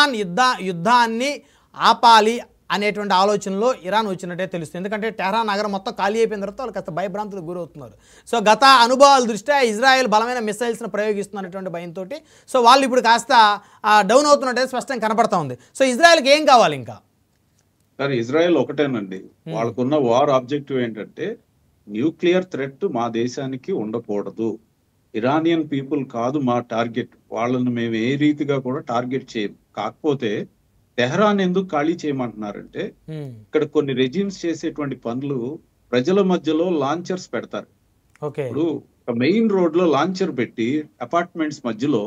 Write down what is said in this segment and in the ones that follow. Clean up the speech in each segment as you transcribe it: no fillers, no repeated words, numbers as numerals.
Iran యుద్ధాన్ని ఆపాలి అనేటువంటి ఆలోచనలో ఇరాన్ వచ్చినట్టే తెలుస్తుంది. ఎందుకంటే టెహరాన్ నగరం మొత్తం ఖాళీ అయిపోయిన తర్వాత వాళ్ళు కాస్త భయభ్రాంతులకు గురవుతున్నారు. సో గత అనుభవాల దృష్ట్యా ఇజ్రాయెల్ బలమైన మిసైల్స్ను ప్రయోగిస్తున్నటువంటి భయంతో సో వాళ్ళు ఇప్పుడు కాస్త డౌన్ అవుతున్నట్టే స్పష్టంగా కనపడతా ఉంది. సో ఇజ్రాయెల్కి ఏం కావాలి ఇంకా? సరే, ఇజ్రాయెల్ ఒకటేనండి, వాళ్ళకున్న వార్ ఆబ్జెక్టివ్ ఏంటంటే న్యూక్లియర్ థ్రెట్ మా దేశానికి ఉండకూడదు. ఇరానియన్ పీపుల్ కాదు మా టార్గెట్, వాళ్ళని మేము ఏ రీతిగా కూడా టార్గెట్ చేయం. కాకపోతే తెహరాన్ ఎందుకు ఖాళీ చేయమంటున్నారంటే ఇక్కడ కొన్ని రెజిమ్స్ చేసేటువంటి పనులు ప్రజల మధ్యలో లాంచర్స్ పెడతారు. ఇప్పుడు ఒక మెయిన్ రోడ్ లో లాంచర్ పెట్టి అపార్ట్మెంట్స్ మధ్యలో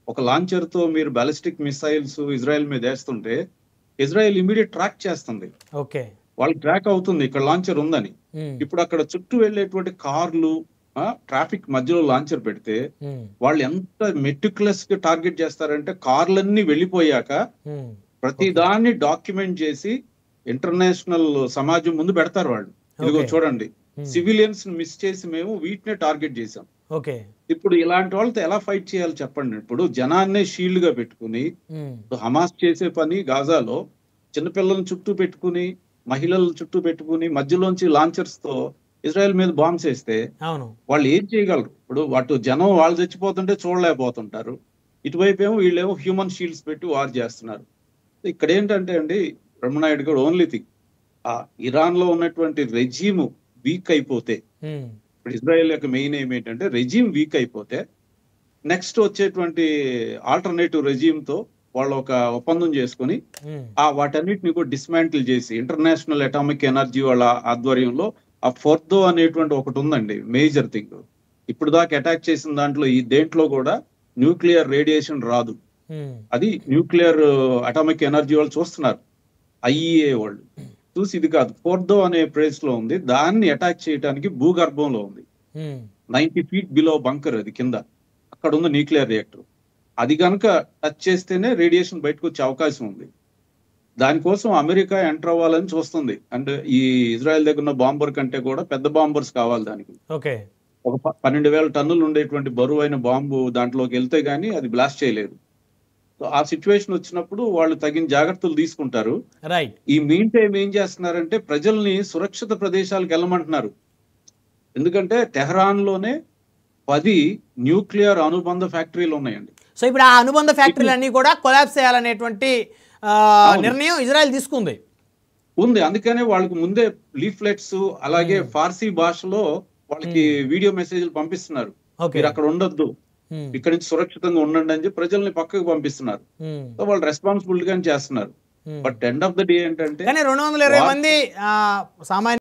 ఒక లాంచర్ తో మీరు బాలిస్టిక్ మిసైల్స్ ఇజ్రాయెల్ మీద వేస్తుంటే ఇజ్రాయెల్ ఇమీడియట్ ట్రాక్ చేస్తుంది. వాళ్ళకి ట్రాక్ అవుతుంది ఇక్కడ లాంచర్ ఉందని. ఇప్పుడు అక్కడ చుట్టూ వెళ్ళేటువంటి కార్లు ట్రాఫిక్ మధ్యలో లాంచర్ పెడితే వాళ్ళు ఎంత మెటిక్యులస్ గా టార్గెట్ చేస్తారంటే కార్లన్నీ వెళ్ళిపోయాక ప్రతి దాన్ని డాక్యుమెంట్ చేసి ఇంటర్నేషనల్ సమాజం ముందు పెడతారు వాళ్ళు. ఇదిగో చూడండి, సివిలియన్స్ మిస్ చేసి మేము వీటినే టార్గెట్ చేసాం. ఇప్పుడు ఇలాంటి వాళ్ళతో ఎలా ఫైట్ చేయాలి చెప్పండి. ఇప్పుడు జనాన్నే షీల్డ్ గా పెట్టుకుని హమాస్ చేసే పని గాజాలో చిన్నపిల్లలను చుట్టూ పెట్టుకుని మహిళలను చుట్టూ పెట్టుకుని మధ్యలోంచి లాంచర్స్ తో ఇజ్రాయెల్ మీద బాంబ్స్ వేస్తే వాళ్ళు ఏం చేయగలరు? ఇప్పుడు అటు జనం వాళ్ళు చచ్చిపోతుంటే చూడలేకపోతుంటారు, ఇటువైపు ఏమో వీళ్ళేమో హ్యూమన్ షీల్డ్స్ పెట్టి వార్ చేస్తున్నారు. ఇక్కడ ఏంటంటే అండి బ్రహ్మనాయుడు గారు ఓన్లీ థింగ్, ఆ ఇరాన్ లో ఉన్నటువంటి రెజీమ్ వీక్ అయిపోతే, ఇప్పుడు ఇజ్రాయెల్ యొక్క మెయిన్ ఏం ఏంటంటే రెజీమ్ వీక్ అయిపోతే నెక్స్ట్ వచ్చేటువంటి ఆల్టర్నేటివ్ రెజీమ్ తో వాళ్ళు ఒక ఒప్పందం చేసుకుని వాటన్నిటిని కూడా డిస్మాంటిల్ చేసి ఇంటర్నేషనల్ అటామిక్ ఎనర్జీ వాళ్ళ ఆధ్వర్యంలో ఆ ఫోర్దో అనేటువంటి ఒకటి ఉందండి మేజర్ థింగ్. ఇప్పుడు దాకా అటాక్ చేసిన దాంట్లో ఈ దేంట్లో కూడా న్యూక్లియర్ రేడియేషన్ రాదు. అది న్యూక్లియర్ అటామిక్ ఎనర్జీ వాళ్ళు చూస్తున్నారు, ఐఈఏ వాళ్ళు చూసి ఇది కాదు ఫోర్దో అనే ప్లేస్ లో ఉంది, దాన్ని అటాక్ చేయడానికి భూగర్భంలో ఉంది, 90 feet బిలో బంకర్, అది కింద అక్కడ ఉంది న్యూక్లియర్ రియాక్టర్. అది కనుక టచ్ చేస్తేనే రేడియేషన్ బయటకు వచ్చే అవకాశం ఉంది. దానికోసం అమెరికా ఎంటర్ అవ్వాలని చూస్తుంది. అండ్ ఈ ఇజ్రాయెల్ దగ్గర ఉన్న బాంబర్ కంటే కూడా పెద్ద బాంబర్స్ కావాలి దానికి. ఒక 12,000 టన్నులు ఉండేటువంటి బరువు అయిన బాంబు దాంట్లోకి వెళ్తే గానీ అది బ్లాస్ట్ చేయలేదు. సో ఆ సిచ్యువేషన్ వచ్చినప్పుడు వాళ్ళు తగిన జాగ్రత్తలు తీసుకుంటారు. ఈ మీన్ టైం ఏం చేస్తున్నారంటే ప్రజల్ని సురక్షిత ప్రదేశాలకు వెళ్ళమంటున్నారు. ఎందుకంటే టెహరాన్ లోనే 10 న్యూక్లియర్ అనుబంధ ఫ్యాక్టరీలు ఉన్నాయండి. సో ఇప్పుడు ఆ అనుబంధ ఫ్యాక్టరీలన్నీ కూడా కొలాప్స్ చేయాలనేటువంటి నిర్ణయం ఇజ్రాయెల్ తీసుకుంది ఉంది. అందుకనే వాళ్ళకి ముందే లీఫ్లెట్స్ అలాగే ఫార్సీ భాషలో వాళ్ళకి వీడియో మెసేజ్లు పంపిస్తున్నారు. మీరు అక్కడ ఉండొద్దు, ఇక్కడ నుంచి సురక్షితంగా ఉండండి అని చెప్పి ప్రజల్ని పక్కకు పంపిస్తున్నారు. సో వాళ్ళు రెస్పాన్సిబుల్ గానే చేస్తున్నారు. But end of the day ఏంటంటే 220 మంది సామాన్య